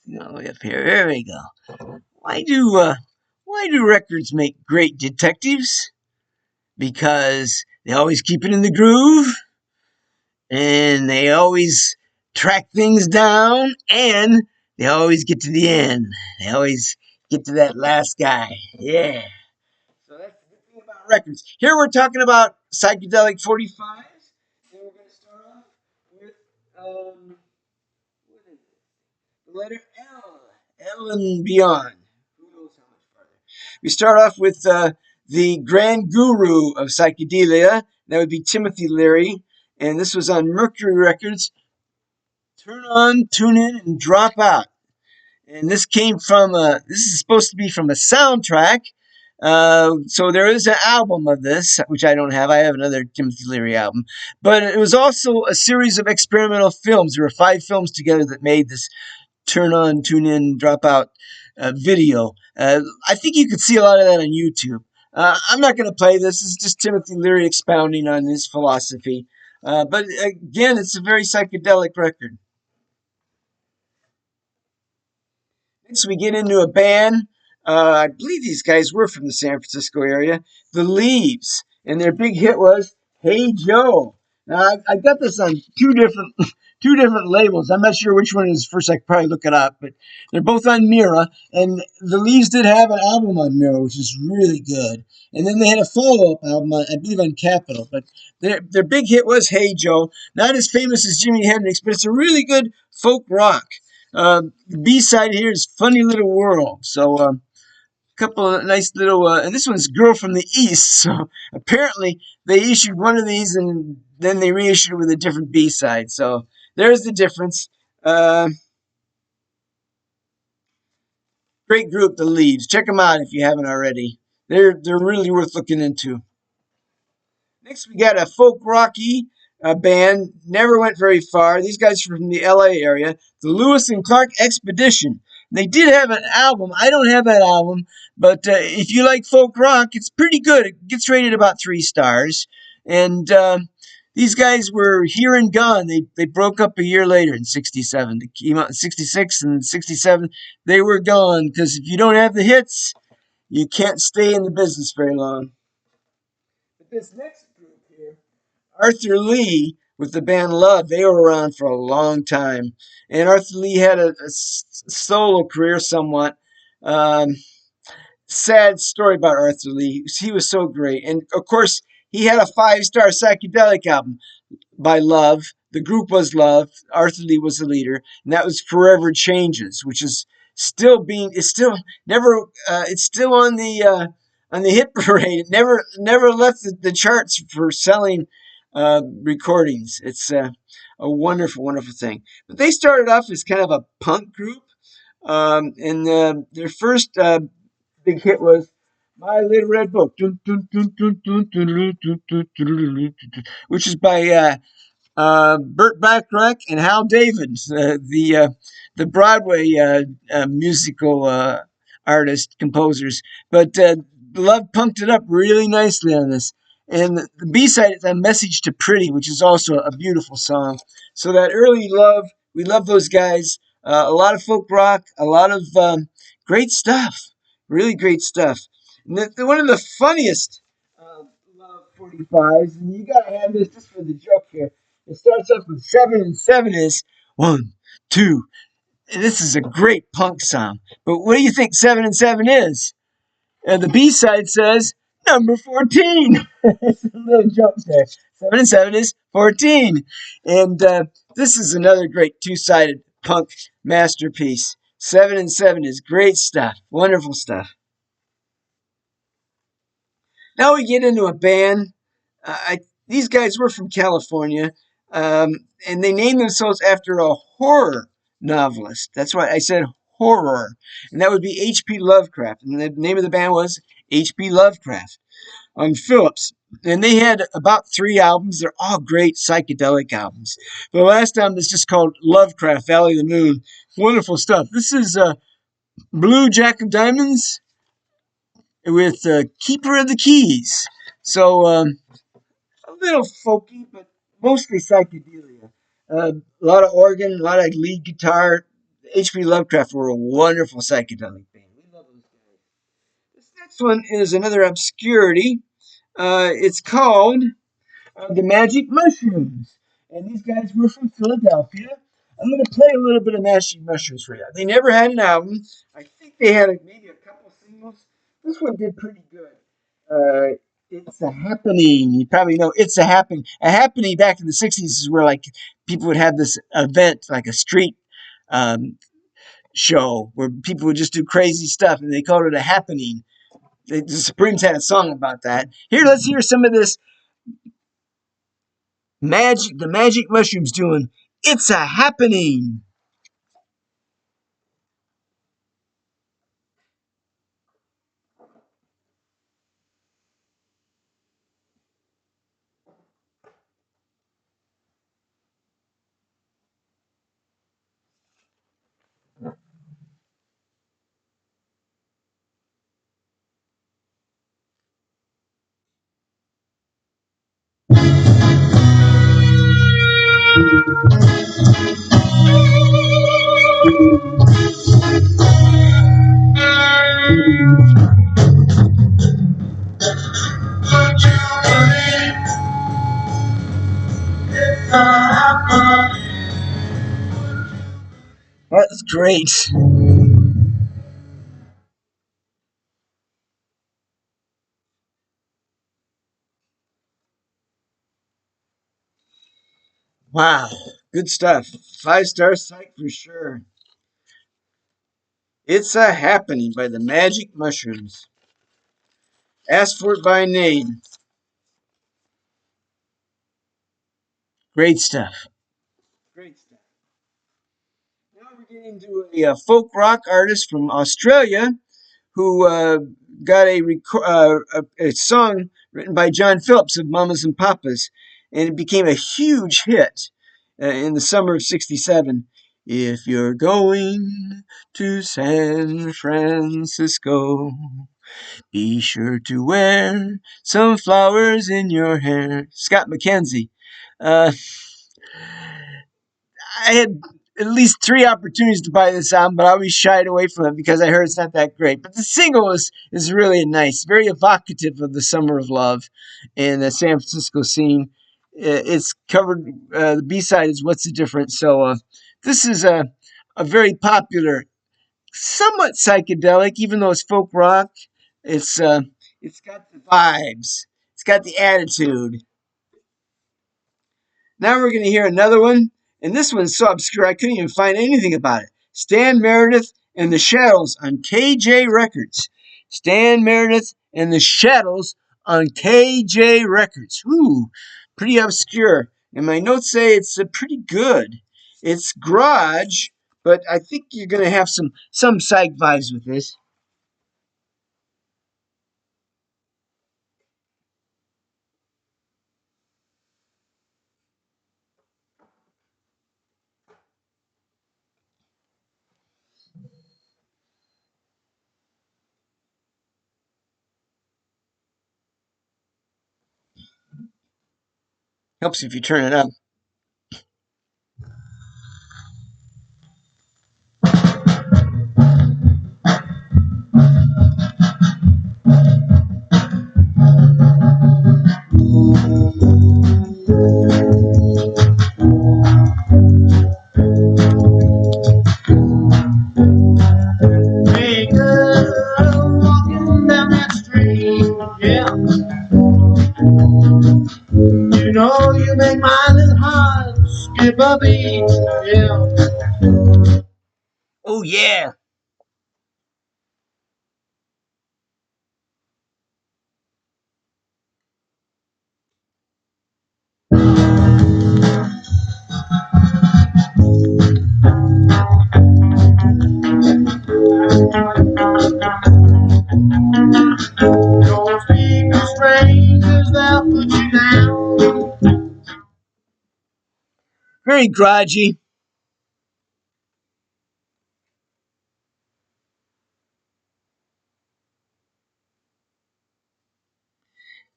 Way up here. There we go. Why do records make great detectives? Because they always keep it in the groove, and they always track things down, and they always get to the end. They always get to that last guy. Yeah. So that's the good thing about records. Here we're talking about psychedelic 45's, and we're going to start off with what is it? The letter L. L and beyond. Who knows how much farther? We start off with the grand guru of psychedelia. That would be Timothy Leary, and this was on Mercury Records. Turn on, tune in, and drop out. And this came from this is supposed to be from a soundtrack. So there is an album of this, which I don't have. I have another Timothy Leary album. But it was also a series of experimental films. There were 5 films together that made this turn on, tune in, drop out video. I think you could see a lot of that on YouTube. I'm not going to play this. This is just Timothy Leary expounding on his philosophy. But again, it's a very psychedelic record. Next, we get into a band. I believe these guys were from the San Francisco area. The Leaves, and their big hit was "Hey Joe." Now, I got this on two different two different labels. I'm not sure which one is first. I could probably look it up, but they're both on Mira. And the Leaves did have an album on Mira, which is really good. And then they had a follow-up album, I believe, on Capitol. But their big hit was "Hey Joe." Not as famous as Jimi Hendrix, but it's a really good folk rock. The B side here is "Funny Little World." So a couple of nice little, and this one's "Girl from the East." So apparently they issued one of these and then they reissued it with a different B side. So there's the difference. Great group, The Leaves. Check them out if you haven't already. They're really worth looking into. Next, we got a folk rocky band. Never went very far. These guys are from the LA area. The Lewis and Clark Expedition. They did have an album. I don't have that album, but if you like folk rock, it's pretty good. It gets rated about 3 stars. And these guys were here and gone. They broke up a year later in '67. They came out in '66 and '67. They were gone because if you don't have the hits, you can't stay in the business very long. But this next group here, Arthur Lee with the band Love, they were around for a long time. And Arthur Lee had a solo career somewhat. Um, Sad story about Arthur Lee. He was so great. And of course, he had a 5-star psychedelic album by Love. The group was Love. Arthur Lee was the leader. And that was Forever Changes, which is it's still never, it's still on the hit parade. It never left the charts for selling recordings. It's a wonderful, wonderful thing. But they started off as kind of a punk group, and their first big hit was "My Little Red Book," which is by Burt Bacharach and Hal David, the Broadway musical artist composers. But Love punked it up really nicely on this. And the B side is "A Message to Pretty," which is also a beautiful song. So that early Love, we love those guys. A lot of folk rock, a lot of great stuff, really great stuff. And one of the funniest Love 45s, and you gotta have this just for the joke here. It starts off with 7 and 7 is 1, 2. And this is a great punk song. But what do you think 7 and 7 is? And the B side says number 14. It's a little joke there. 7 and 7 is 14. And this is another great 2-sided punk masterpiece. 7 and 7 is great stuff. Wonderful stuff. Now we get into a band. These guys were from California, and they named themselves after a horror novelist. That's why I said horror, and that would be H.P. Lovecraft. And the name of the band was H.P. Lovecraft on Phillips. And they had about 3 albums. They're all great psychedelic albums. The last album is just called Lovecraft, Valley of the Moon. Wonderful stuff. This is Blue Jack of Diamonds with Keeper of the Keys. So a little folky, but mostly psychedelia. A lot of organ, a lot of lead guitar. H.P. Lovecraft were a wonderful psychedelic band. We love those guys. This next one is another obscurity. It's called the Magic Mushrooms. And these guys were from Philadelphia. I'm going to play a little bit of Magic Mushrooms for you. They never had an album. I think they had maybe a couple singles. This one did pretty good. It's a Happening. You probably know It's a Happening. A Happening back in the 60s is where like people would have this event, like a street um, show where people would just do crazy stuff, and they called it a happening. The Supremes had a song about that. Here, let's hear some of this magic. The Magic Mushrooms doing "It's a Happening." That's great. Wow, good stuff. 5-star psych for sure. "It's a Happening" by the Magic Mushrooms. Ask for It by Name. Great stuff. Great stuff. Now we're getting to a folk rock artist from Australia who got a song written by John Phillips of Mamas and Papas, and it became a huge hit in the summer of '67. If you're going to San Francisco, be sure to wear some flowers in your hair. Scott McKenzie. Uh, I had at least 3 opportunities to buy this album, but I always shied away from it because I heard it's not that great. But the single is really nice, very evocative of the summer of love and the San Francisco scene. It's covered. The B side is "What's the Difference." So this is a very popular, somewhat psychedelic, even though it's folk rock. It's it's got the vibes. It's got the attitude. Now we're going to hear another one, and this one's so obscure I couldn't even find anything about it. Stan Meredith and the Shadows on KJ Records. Stan Meredith and the Shadows on KJ Records. Ooh, pretty obscure. And my notes say it's pretty good. It's garage, but I think you're going to have some psych vibes with this. Helps if you turn it up. Hey girl, walking down that street, yeah. You know you make my little heart skip a beat, yeah. Oh, yeah. Don't speak to strangers, they'll put you down. Very garagey.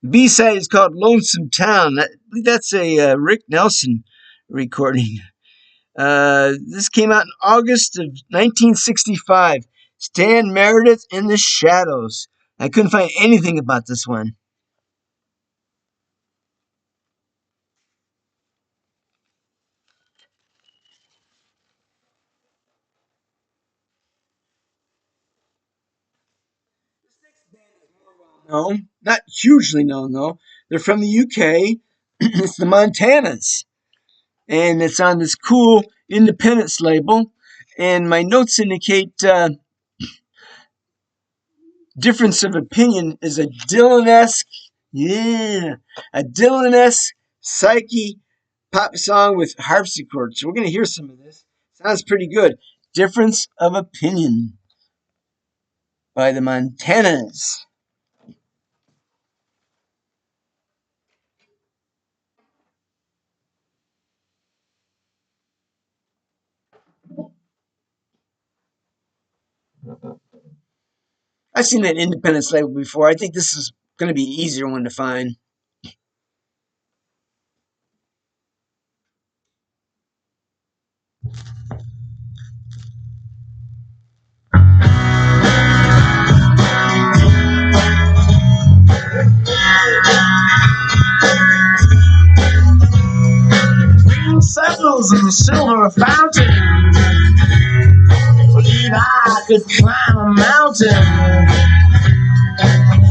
B side is called "Lonesome Town." That's a Rick Nelson recording. This came out in August of 1965. Stan Meredith in the Shadows. I couldn't find anything about this one. No, not hugely known though. They're from the UK. It's the Montanas, and it's on this cool Independence label. And my notes indicate difference of opinion is a Dylan-esque, yeah, a Dylan-esque psyche pop song with harpsichord. So we're gonna hear some of this. Sounds pretty good. Difference of opinion by the Montanas. I've seen that Independence label before. I think this is going to be an easier one to find. Green circles and silver fountains. Believe I could climb a mountain.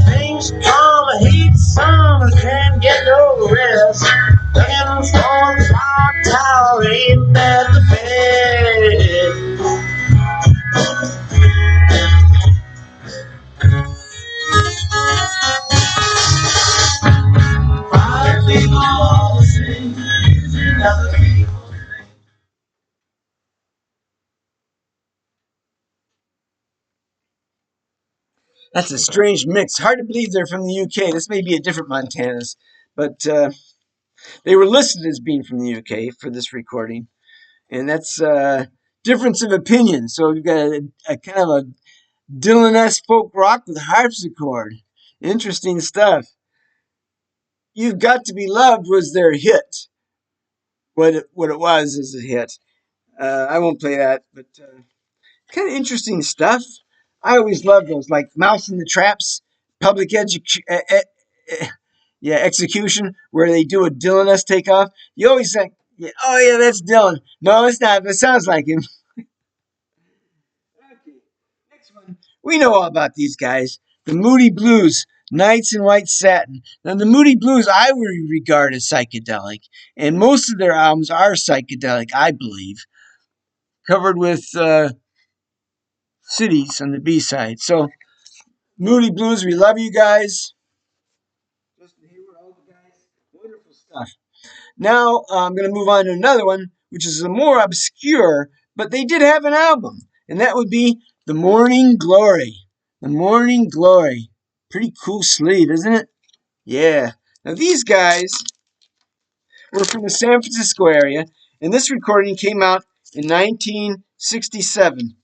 Things come, heat, sun, can't get no rest. Looking for the clock tower, ain't that the best? Five people all the same, other people. That's a strange mix. Hard to believe they're from the UK. This may be a different Montanas, but they were listed as being from the UK for this recording. And that's difference of opinion. So we've got a kind of a Dylan-esque folk rock with harpsichord. Interesting stuff. You've Got to Be Loved was their hit. What it was is a hit. I won't play that, but kind of interesting stuff. I always love those, like Mouse in the Traps, Public Education, yeah, Execution, where they do a Dylan-esque takeoff. You always think, yeah, oh yeah, that's Dylan. No, it's not. That sounds like him. Okay, next one. We know all about these guys. The Moody Blues, Nights in White Satin. Now, the Moody Blues I would regard as psychedelic, and most of their albums are psychedelic, I believe, covered with cities on the B side. So, Moody Blues, we love you guys. Justin Hayward, all the guys, wonderful stuff. Now, I'm going to move on to another one, which is a more obscure, but they did have an album, and that would be The Morning Glory. The Morning Glory. Pretty cool sleeve, isn't it? Yeah. Now, these guys were from the San Francisco area, and this recording came out in 1967.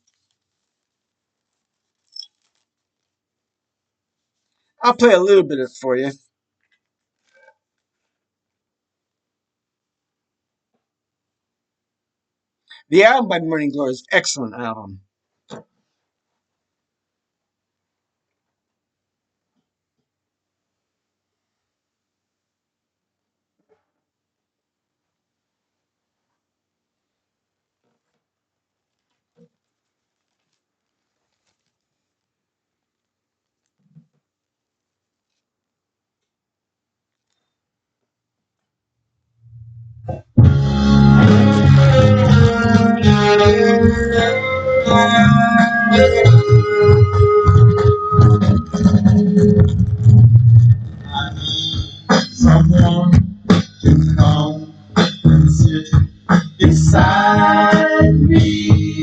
I'll play a little bit of it for you. The album by Morning Glory is an excellent album. Someone to come and sit beside me.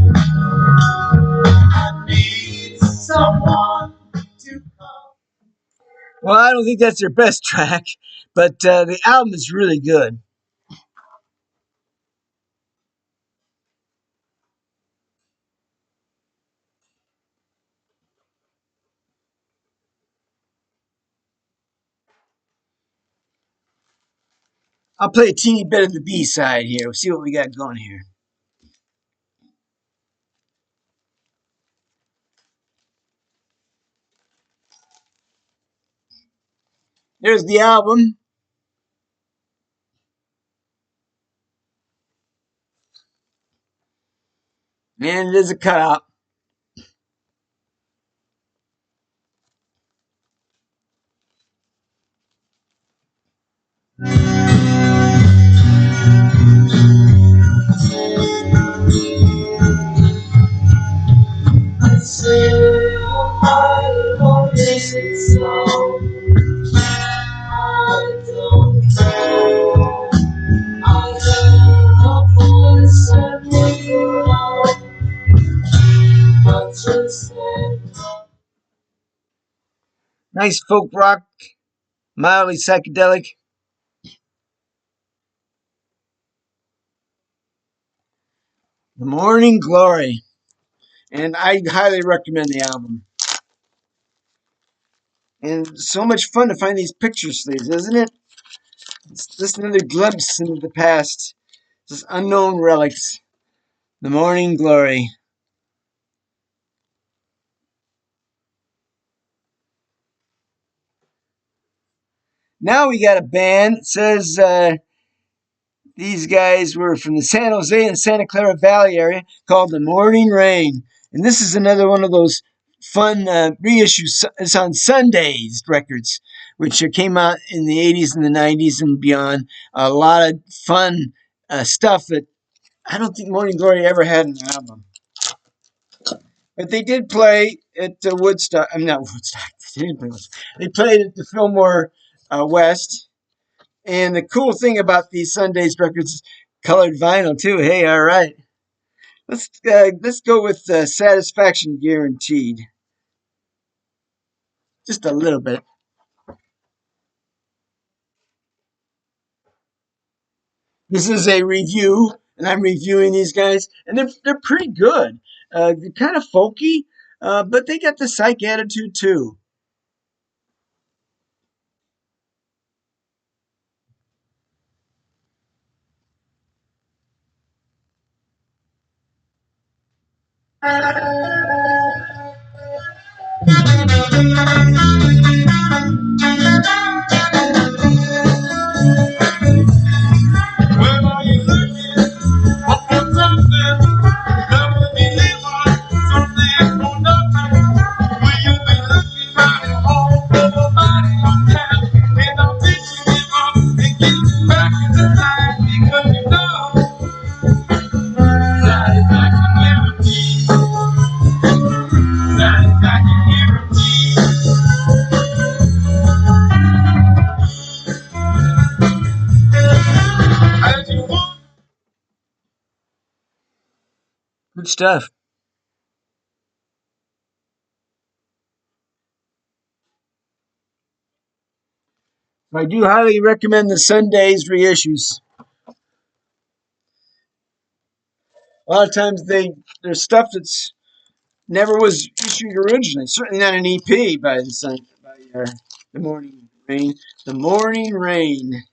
I need someone to come. Well, I don't think that's their best track, but the album is really good. I'll play a teeny bit of the B side here. We'll see what we got going here. There's the album. And it is a cutout. I say I won't listen slow. I don't know. I heard a voice and looked around, but just then. Nice folk rock, mildly psychedelic. The Morning Glory. And I highly recommend the album. And so much fun to find these picture sleeves, isn't it? It's just another glimpse into the past. Just unknown relics. The Morning Glory. Now we got a band. It says these guys were from the San Jose and Santa Clara Valley area called the Morning Rain. And this is another one of those fun reissues. It's on Sundays records, which came out in the 80s and the 90s and beyond. A lot of fun stuff that I don't think Morning Glory ever had an album. But they did play at Woodstock. I'm not Woodstock. They didn't play Woodstock. They played at the Fillmore West. And the cool thing about these Sundays records is colored vinyl too. Hey, all right. Let's go with Satisfaction Guaranteed. Just a little bit. This is a review, and I'm reviewing these guys, and they're pretty good. They're kind of folky, but they got the psych attitude too. Where are you looking for something that will deliver something for nothing? Will you be looking right all over body on time? And I'm teaching you up and get you back in the line because you know satisfaction guaranteed. Satisfaction guaranteed. As you walk. Good stuff. I do highly recommend the Sundays reissues. A lot of times there's stuff that's never was issued originally. Certainly not an EP by the Morning Rain. The Morning Rain.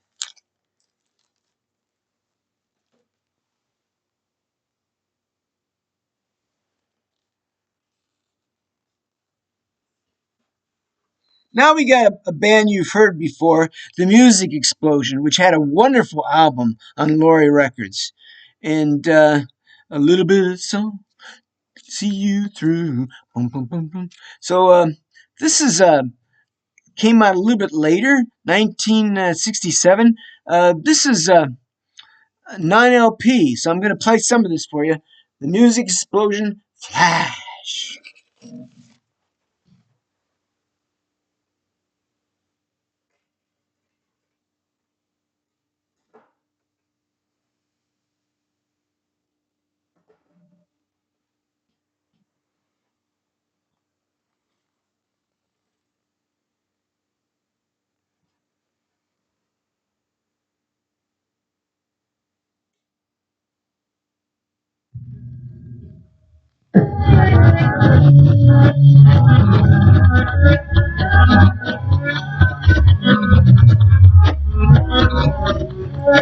Now we got a band you've heard before, The Music Explosion, which had a wonderful album on Laurie Records, and a little bit of song, see you through. Boom, boom, boom, boom. So this is came out a little bit later, 1967. This is non-LP, so I'm going to play some of this for you. The Music Explosion, Flash.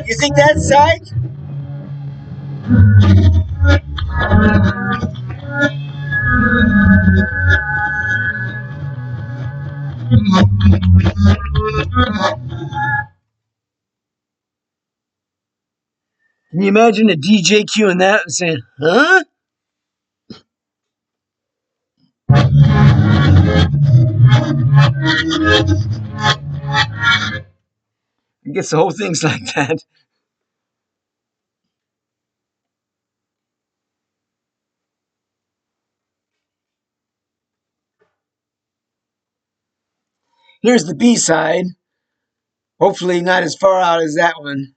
What? You think that's psych? Can you imagine a DJ cueing that and saying, huh? I guess the whole thing's like that. Here's the B side. Hopefully, not as far out as that one.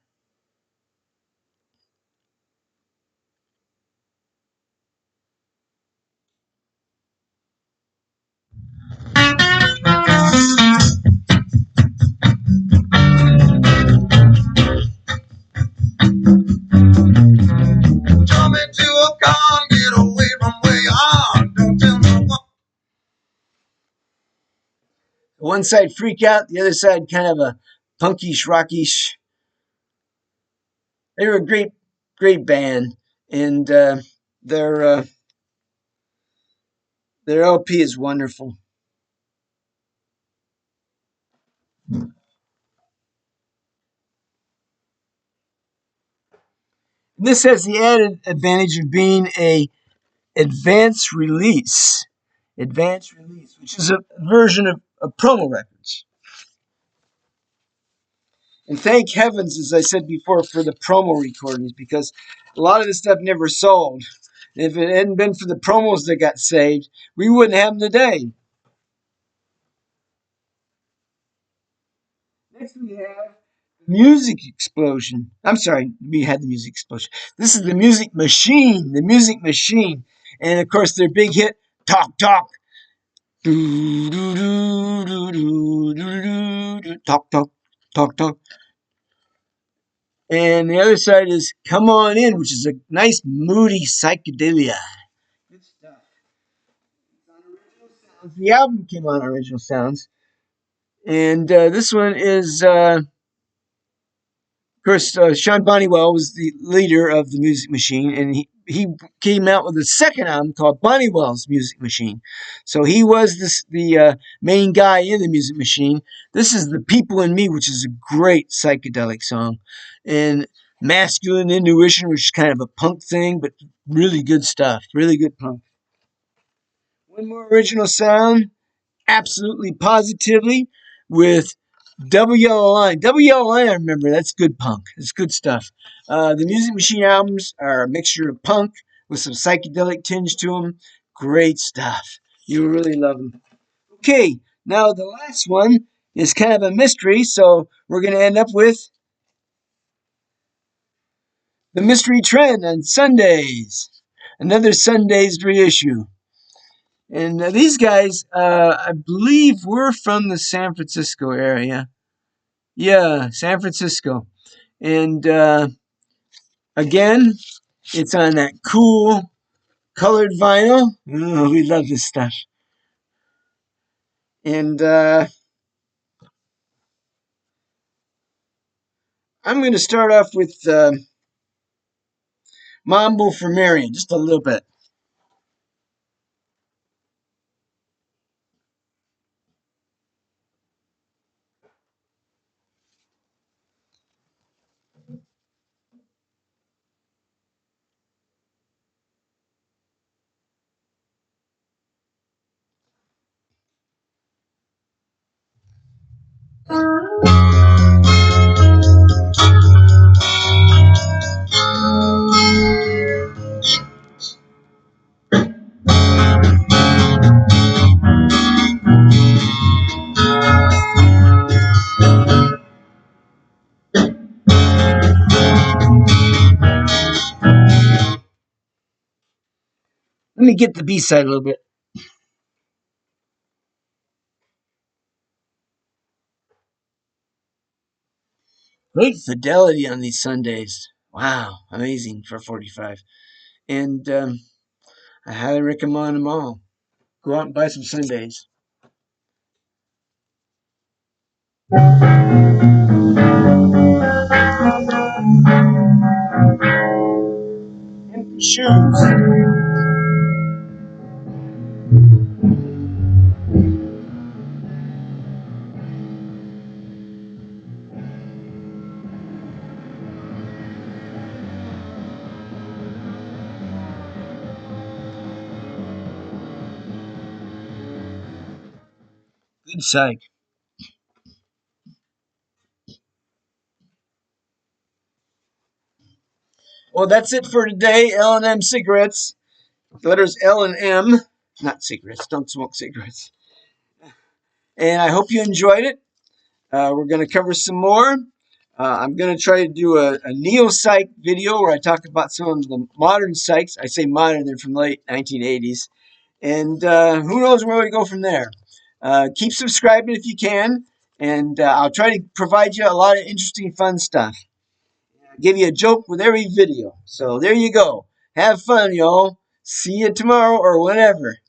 Jump into a car and get away from where you are. Don't tell no one. One side freak out, the other side kind of a punkish, rockish. They were a great band, and their uh, their LP is wonderful. And this has the added advantage of being a advanced release, which is a version of promo records. And thank heavens, as I said before, for the promo recordings, because a lot of this stuff never sold. And if it hadn't been for the promos that got saved, we wouldn't have them today. Next we have Music Explosion. I'm sorry, we had the Music Explosion. This is the Music Machine, And of course, their big hit, Talk Talk. Do, do, do, do, do, do, do, talk, talk, talk, talk. And the other side is Come On In, which is a nice, moody psychedelia. Good stuff. It's on Original Sounds. The album came on Original Sounds. And this one is, of course, Sean Bonniwell was the leader of the Music Machine, and he came out with a second album called Bonniwell's Music Machine. So he was the main guy in the Music Machine. This is The People in Me, which is a great psychedelic song. And Masculine Intuition, which is kind of a punk thing, but really good stuff. Really good punk. One more original sound, absolutely positively, with Double Yellow Line. Double Yellow Line, I remember. That's good punk. It's good stuff. The Music Machine albums are a mixture of punk with some psychedelic tinge to them. Great stuff. You really love them. Okay, now the last one is kind of a mystery, so we're going to end up with the Mystery Trend on Sundays. Another Sundays reissue. And these guys, I believe, were from the San Francisco area. Yeah, San Francisco. And again, it's on that cool colored vinyl. Oh, we love this stuff. And I'm going to start off with Mambo for Marion, just a little bit. Let me get the B side a little bit. Great fidelity on these Sundays. Wow, amazing for 45. And I highly recommend them all. Go out and buy some Sundays. shoes. Good psych. Well, that's it for today. L&M cigarettes. The letters L and M. Not cigarettes. Don't smoke cigarettes. And I hope you enjoyed it. We're going to cover some more. I'm going to try to do a neo-psych video where I talk about some of the modern psychs. I say modern, they're from the late 1980s. And who knows where we go from there. Keep subscribing if you can. And I'll try to provide you a lot of interesting, fun stuff. I'll give you a joke with every video. So there you go. Have fun, y'all. See you tomorrow or whenever.